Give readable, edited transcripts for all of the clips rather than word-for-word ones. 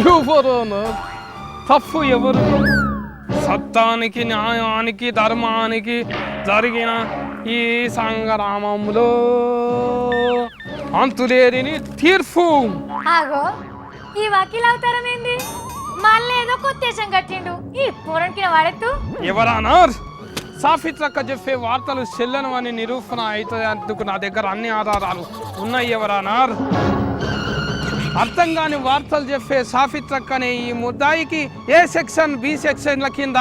ఎవరు తప్పు ఎవరు? సత్యానికి న్యాయానికి ధర్మానికి జరిగిన ఈ సంగ్రామంలో అంతులేని తీర్పు. ఆగో ఈ వకీల్ అవతారం ఏంది? మళ్ళీ ఏదో కొత్తేశం కట్టిండు ఈ పూరణకిన వాడెత్తు. ఎవరన్నారు? సాఫిత్రక్క చెప్పే వార్తలు చెల్లను అని నిరూపణ అవుతుంది. అందుకు నా దగ్గర అన్ని ఆధారాలు ఉన్నాయి. ఎవరన్నారు? అర్థం కాని వార్తలు చెప్పే సాఫిత్రక్కనే ఈ ముద్దాయికి ఏ సెక్షన్ బి సెక్షన్ల కింద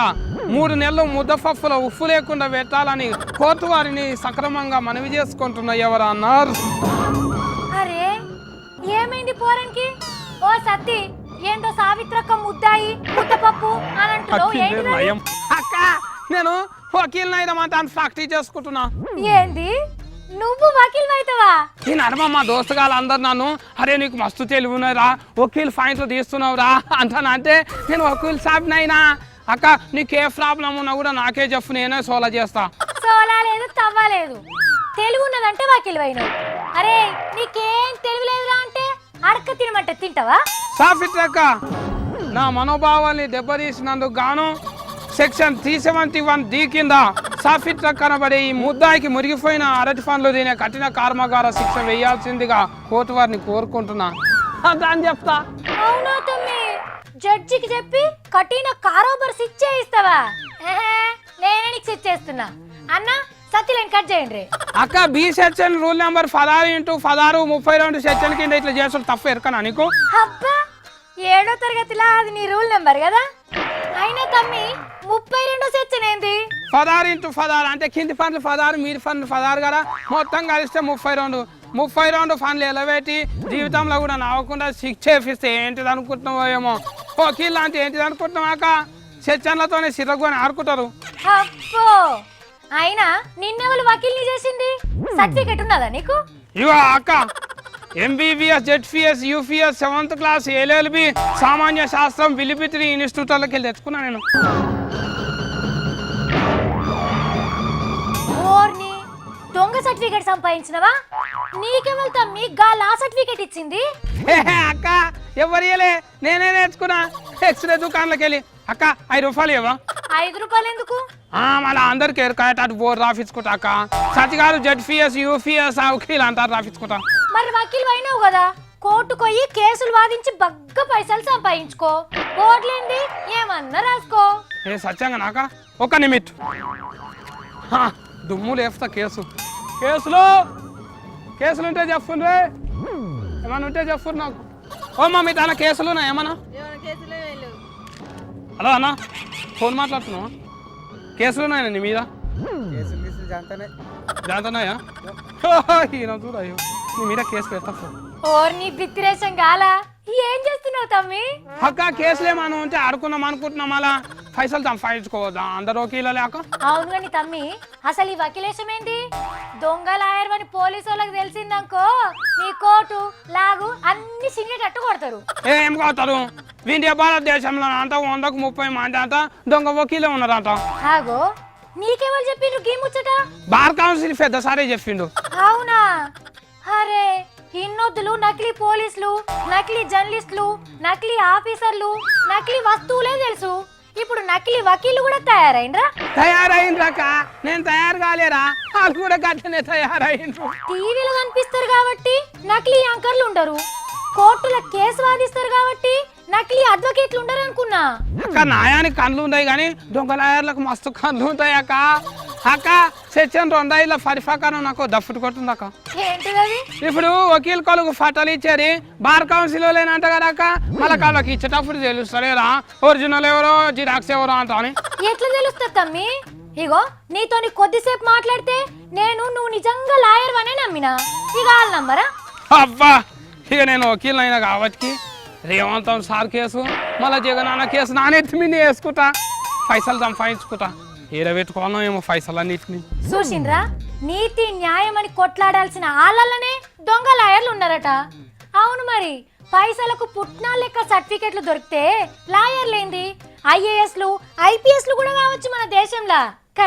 3 నెలలు ముద్దపప్పులో ఉప్పు లేకుండా పెట్టాలని కోర్టు వారిని సక్రమంగా మనవి చేసుకుంటున్నా. ఎవరన్నారు? అరే ఏమైంది పోరన్కి? ఓ సత్తి ఏంటో సావిత్రక్క ముద్దాయి ముద్దపప్పు అని అంటున్నావు. అక్క నేను వకీల్ అయినమాట ప్రాక్టీస్ చేసుకుంటున్నా. ఏంది నువ్వు వకీల్ అవుతావా? నేను అడమా దోస్తుగాళ్ళు అందరు నన్ను అరే నీకు మస్తు తెలివి ఉన్నారా, వకీల్ పాయింట్లు తీస్తున్నావురా అంటానంటే నేను వకీల్ సాబినైనా. అక్క నీకు ఏ ప్రాబ్లం ఉన్నా కూడా నాకే చెప్పు, నేనే సోలా చేస్తా. సోలా లేదు తవ్వలేదు, తెలివి ఉన్నదంటే వకీల్ అయినావు. అరే నీకేం తెలివి లేదురా అంటే అడక తినమంటే తింటావా? సాఫిత్రక్క నా మనోభావాల్ని దెబ్బతీసినందుకు గాను సెక్షన్ 371D కింద సాఫిత్రక్క కనబడే ఈ ముద్దాయికి మురిగిపోయిన అరటి పండ్లు తినే కఠిన కర్మగార శిక్ష వేయాల్సిందిగా కోర్టు వారిని కోరుకుంటున్నా అని చెప్తా. అవునా తమ్మి? జడ్జికి చెప్పి కఠిన కారోబర్ శిక్ష ఇస్తావా? నేనే నీకు శిక్ష ఇస్తున్నా అన్న. సత్యలేని కట్ చేయండి. అక్క B section rule number 16x16 section కింద ఇట్లా చేసుడు తప్పు ఎరకనా నీకు? అబ్బా 7వ తరగతిలో అది నీ రూల్ నెంబర్ కదా. అయినా తమ్మి 32 సెక్షన్ ఏంది? 16x16 అంటే కింది పనులు 16 మీది పనులు 16 కదా, మొత్తం కలిస్తే 32 పనులు ఎలవేటి జీవితంలో కూడా నవ్వకుండా శిక్ష చేపిస్తే ఏంటిది అనుకుంటున్నావో ఏమో. వకీల్ అంటే ఏంటిది అనుకుంటున్నావు అక్క? సెక్షన్లతోనే సిరగొని ఆడుకుంటారు. అబ్బో అయినా నిన్నెవరు వకీల్ని చేసింది? సర్టిఫికెట్ ఉన్నదా నీకు? ఇవో అక్క MBBS ZPS UPS 7th class LLB సామాన్య శాస్త్రం విలిపిత్రి ఇన్స్టిట్యూట్లకి వెళ్ళి తెచ్చుకున్నా నేను. ఓర్ని దొంగ సర్టిఫికెట్ సంపాదించినవా? నీకెవరు తమ్మి గా లా సర్టిఫికెట్ ఇచ్చింది? అక్క ఎవరు ఇయ్యలే, నేనే నేర్చుకున్నా. ఎక్స్రే దుకాణంలోకి వెళ్ళి అక్క 5 రూపాయలు ఇవ్వా? 5 రూపాయలు ఎందుకు? మళ్ళీ అందరికి ఎరకాయట బోర్డు రాపించుకుంటా అక్క. సచిగారు ZPS UPS వకీల్ అంటారు రాపించుకుంటా. మరి వకీల్ అయినావు కదా, కోర్టుకు పోయి కేసులు వాదించి బగ్గ పైసలు సంపాదించుకో. బోర్డులేంది ఏమన్నా రాసుకో. ఏ సత్యంగా నాక ఒక నిమిట్ దుమ్ము లేస్తా. కేసులు ఉంటే చెప్పుండ్రే, ఏమన్నా ఉంటే చెప్పు నాకు. ఓమ్మా మీ దాని కేసులు ఉన్నాయి ఏమన్నా? హలో అన్న ఫోన్ మాట్లాడుతున్నావా? కేసులు ఉన్నాయా నీ మీద? జాంతనాయా చూడ నీ మీద కేసు పెడతా. ఓర్ని బిత్తిరేషం గాలా ఏం చేస్తున్నావు తమ్మి? అక్క కేసులు ఏమన్నా ఉంటే ఆడుకున్నాం అనుకుంటున్నాం, అలా పైసలు సంపాదించుకోవద్దా అందరు వకీల లేక? అవును కానీ తమ్మి అసలు ఈ వకీలేశం ఏంటి? దొంగ లాయర్ అని పోలీసు వాళ్ళకి తెలిసిందనుకో నీ కోర్టు లాగు అన్ని సింగేటట్టు కొడతారు. ఏం కొడతారు? ఇండియా భారతదేశంలో అంత 100కు 30 మంది అంత దొంగ వకీలే ఉన్నారంట. ఆగో నీకెవరు చెప్పిండ్రు గీ ముచ్చట? బార్ కౌన్సిల్ పెద్ద సారే చెప్పిండు. అవునా? అరే ఇన్నొద్దులు నకిలీ పోలీసులు, నకిలీ జర్నలిస్టులు, నకిలీ ఆఫీసర్లు, నకిలీ వస్తువులే తెలుసు. ఇప్పుడు నకిలీ వకీలు కూడా తయారైండ్రక్క. నేను తయారు కాలేరా? వాళ్ళు కూడా గట్లనే తయారైండ్రు. టీవీలో కనిపిస్తారు కాబట్టి నకిలీ యాంకర్లు ఉండరు, కోర్టుల కేసు వాదిస్తారు కాబట్టి నకిలీ అడ్వకేట్లు ఉండరు అనుకున్నా. అక్క న్యాయానికి కళ్ళు ఉన్నాయి కానీ దొంగ లాయర్లకు మస్తు కళ్ళు ఉంటాయి అక్క. అక్క సెక్షన్ 2 పరిపాకరం నాకు దఫ్ఫుట్ కొట్టుంది అక్క. ఏంటిది? ఇప్పుడు వకీల్ కొలుగు ఫటాలు ఇచ్చేది బార్ కౌన్సిల్ లేనంట కదా అక్క. మళ్ళీ వాళ్ళకి ఇచ్చేటప్పుడు తెలుస్తలేరా ఒరిజినల్ ఎవరో జిరాక్స్ ఎవరో అంట అని? ఎట్లా తెలుస్తుంది తమ్మి? ఇగో నీతోని కొద్దిసేపు మాట్లాడితే నువ్వు నిజంగా లాయర్ అనే నమ్మినా. ఇక వాళ్ళ నమ్మరా? అబ్బా ఇక నేను వకీల్ అయినా కాబట్టి రేవంత్ సార్ కేసు మళ్ళీ జగనన్న కేసు నానెత్తి మీద వేసుకుంటా, పైసలు సంపాదించుకుంటా. ఏడబెట్టుకోవాలో ఏమో పైసలు అన్నిటిని. చూసిండ్రా నీతి న్యాయం అని కొట్లాడాల్సిన ఆళ్ళనే దొంగ లాయర్లు ఉన్నారట. అవును మరి పైసలకు పుట్నాల లెక్క సర్టిఫికెట్లు దొరికితే లాయర్లేంది IASలు IPSలు కూడా కావచ్చు మన దేశంలో.